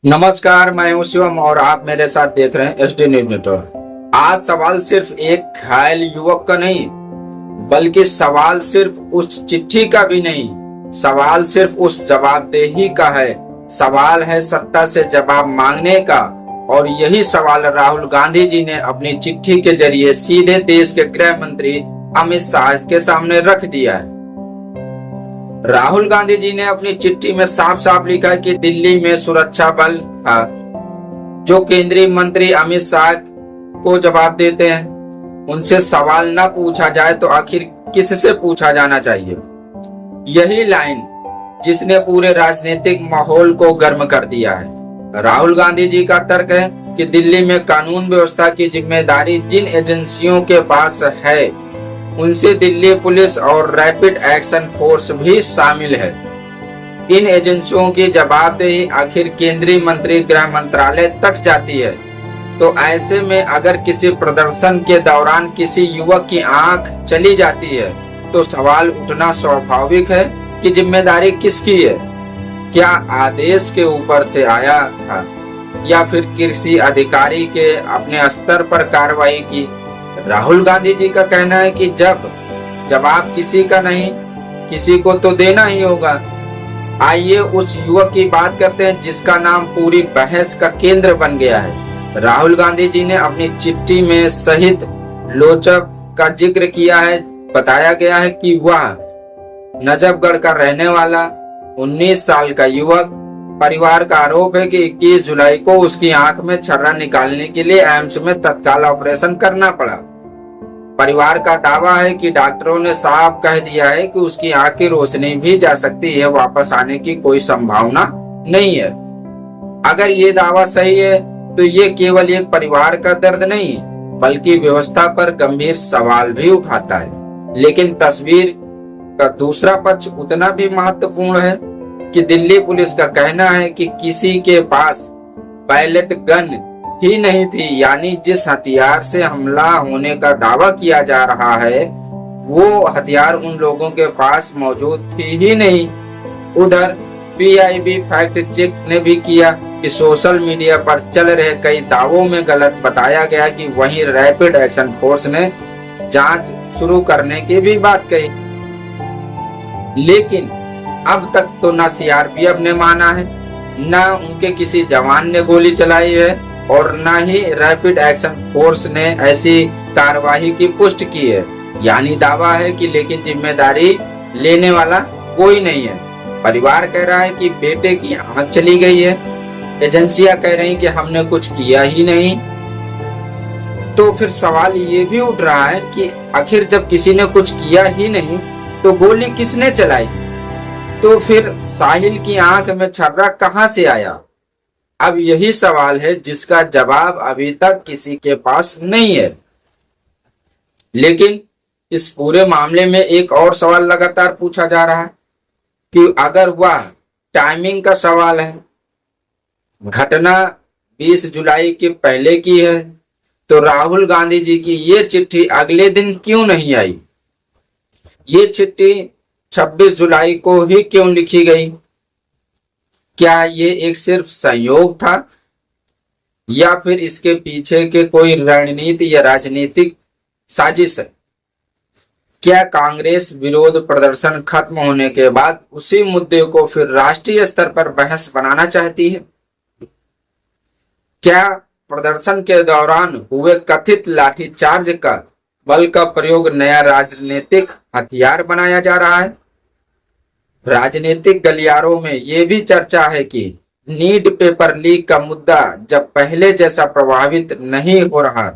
नमस्कार, मैं हूं शिवम और आप मेरे साथ देख रहे हैं एसडी न्यूज नेटवर्क। आज सवाल सिर्फ एक घायल युवक का नहीं, बल्कि सवाल सिर्फ उस चिट्ठी का भी नहीं, सवाल सिर्फ उस जवाबदेही का है। सवाल है सत्ता से जवाब मांगने का। और यही सवाल राहुल गांधी जी ने अपनी चिट्ठी के जरिए सीधे देश के गृह मंत्री अमित शाह के सामने रख दिया है। राहुल गांधी जी ने अपनी चिट्ठी में साफ साफ लिखा है कि दिल्ली में सुरक्षा बल था जो केंद्रीय मंत्री अमित शाह को जवाब देते हैं। उनसे सवाल न पूछा जाए तो आखिर किससे पूछा जाना चाहिए? यही लाइन जिसने पूरे राजनीतिक माहौल को गर्म कर दिया है। राहुल गांधी जी का तर्क है कि दिल्ली में कानून व्यवस्था की जिम्मेदारी जिन एजेंसियों के पास है उनसे दिल्ली पुलिस और रैपिड एक्शन फोर्स भी शामिल है। इन एजेंसियों की जवाबदेही आखिर केंद्रीय मंत्री गृह मंत्रालय तक जाती है। तो ऐसे में अगर किसी प्रदर्शन के दौरान किसी युवक की आंख चली जाती है तो सवाल उठना स्वाभाविक है कि जिम्मेदारी किसकी है? क्या आदेश के ऊपर से आया था या फिर किसी अधिकारी के अपने स्तर पर कार्रवाई की? राहुल गांधी जी का कहना है कि जब जवाब किसी का नहीं, किसी को तो देना ही होगा। आइए उस युवक की बात करते हैं जिसका नाम पूरी बहस का केंद्र बन गया है। राहुल गांधी जी ने अपनी चिट्ठी में शहीद लोचब का जिक्र किया है। बताया गया है कि वह नजफगढ़ का रहने वाला 19 साल का युवक, परिवार का आरोप है कि 21 जुलाई को उसकी आंख में छर्रा निकालने के लिए एम्स में तत्काल ऑपरेशन करना पड़ा। परिवार का दावा है कि डॉक्टरों ने साफ कह दिया है कि उसकी आंख की रोशनी भी जा सकती है, वापस आने की कोई संभावना नहीं है। अगर ये दावा सही है तो ये केवल एक परिवार का दर्द नहीं बल्कि व्यवस्था पर गंभीर सवाल भी उठाता है। लेकिन तस्वीर का दूसरा पक्ष उतना भी महत्वपूर्ण है कि दिल्ली पुलिस का कहना है कि किसी के पास पायलट गन ही नहीं थी, यानी जिस हथियार से हमला होने का दावा किया जा रहा है वो हथियार उन लोगों के पास मौजूद थी ही नहीं। उधर पीआईबी फैक्ट चेक ने भी किया कि सोशल मीडिया पर चल रहे कई दावों में गलत बताया गया कि वहीं रैपिड एक्शन फोर्स ने जांच शुरू करने की भी बात कही। लेकिन अब तक तो न सीआरपीएफ ने माना है, न उनके किसी जवान ने गोली चलाई है और न ही रैपिड एक्शन फोर्स ने ऐसी कार्रवाई की पुष्टि की है। यानी दावा है कि लेकिन जिम्मेदारी लेने वाला कोई नहीं है। परिवार कह रहा है कि बेटे की आंख चली गई है, एजेंसियां कह रही कि हमने कुछ किया ही नहीं। तो फिर सवाल ये भी उठ रहा है कि आखिर जब किसी ने कुछ किया ही नहीं तो गोली किसने चलाई? तो फिर साहिल की आंख में छर्रा कहां से आया? अब यही सवाल है जिसका जवाब अभी तक किसी के पास नहीं है। लेकिन इस पूरे मामले में एक और सवाल लगातार पूछा जा रहा है कि अगर वह टाइमिंग का सवाल है, घटना 20 जुलाई के पहले की है, तो राहुल गांधी जी की ये चिट्ठी अगले दिन क्यों नहीं आई? ये चिट्ठी 26 जुलाई को ही क्यों लिखी गई? क्या ये एक सिर्फ संयोग था या फिर इसके पीछे के कोई रणनीति या राजनीतिक साजिश है? क्या कांग्रेस विरोध प्रदर्शन खत्म होने के बाद उसी मुद्दे को फिर राष्ट्रीय स्तर पर बहस बनाना चाहती है? क्या प्रदर्शन के दौरान हुए कथित लाठीचार्ज का बल का प्रयोग नया राजनीतिक हथियार बनाया जा रहा है? राजनीतिक गलियारों में यह भी चर्चा है कि नीट पेपर लीक का मुद्दा जब पहले जैसा प्रभावित नहीं हो रहा,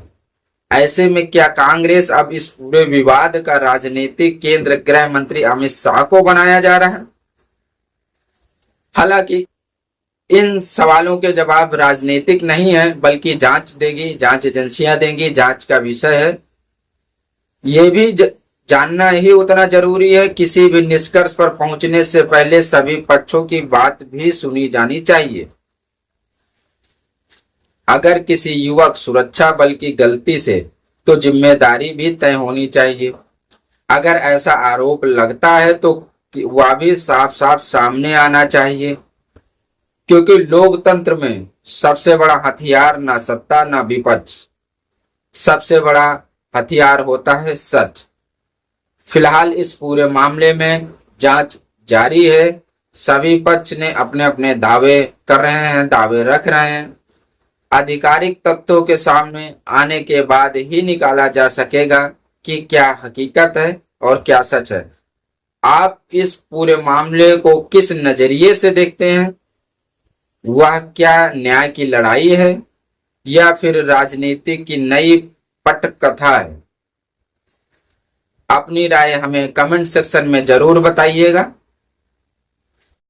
ऐसे में क्या कांग्रेस अब इस पूरे विवाद का राजनीतिक केंद्र गृह मंत्री अमित शाह को बनाया जा रहा है? हालांकि इन सवालों के जवाब राजनीतिक नहीं है बल्कि जांच देगी, जांच एजेंसियां देंगी, जांच का विषय है। यह भी जानना ही उतना जरूरी है। किसी भी निष्कर्ष पर पहुंचने से पहले सभी पक्षों की बात भी सुनी जानी चाहिए। अगर किसी युवक सुरक्षा बल की गलती से तो जिम्मेदारी भी तय होनी चाहिए। अगर ऐसा आरोप लगता है तो वह भी साफ साफ सामने आना चाहिए। क्योंकि लोकतंत्र में सबसे बड़ा हथियार ना सत्ता ना विपक्ष, सबसे बड़ा हथियार होता है सच। फिलहाल इस पूरे मामले में जांच जारी है। सभी पक्ष ने अपने अपने दावे कर रहे हैं, दावे रख रहे हैं। आधिकारिक तथ्यों के सामने आने के बाद ही निकाला जा सकेगा कि क्या हकीकत है और क्या सच है। आप इस पूरे मामले को किस नजरिए से देखते हैं? वह क्या न्याय की लड़ाई है या फिर राजनीति की नई पटकथा है? अपनी राय हमें कमेंट सेक्शन में जरूर बताइएगा।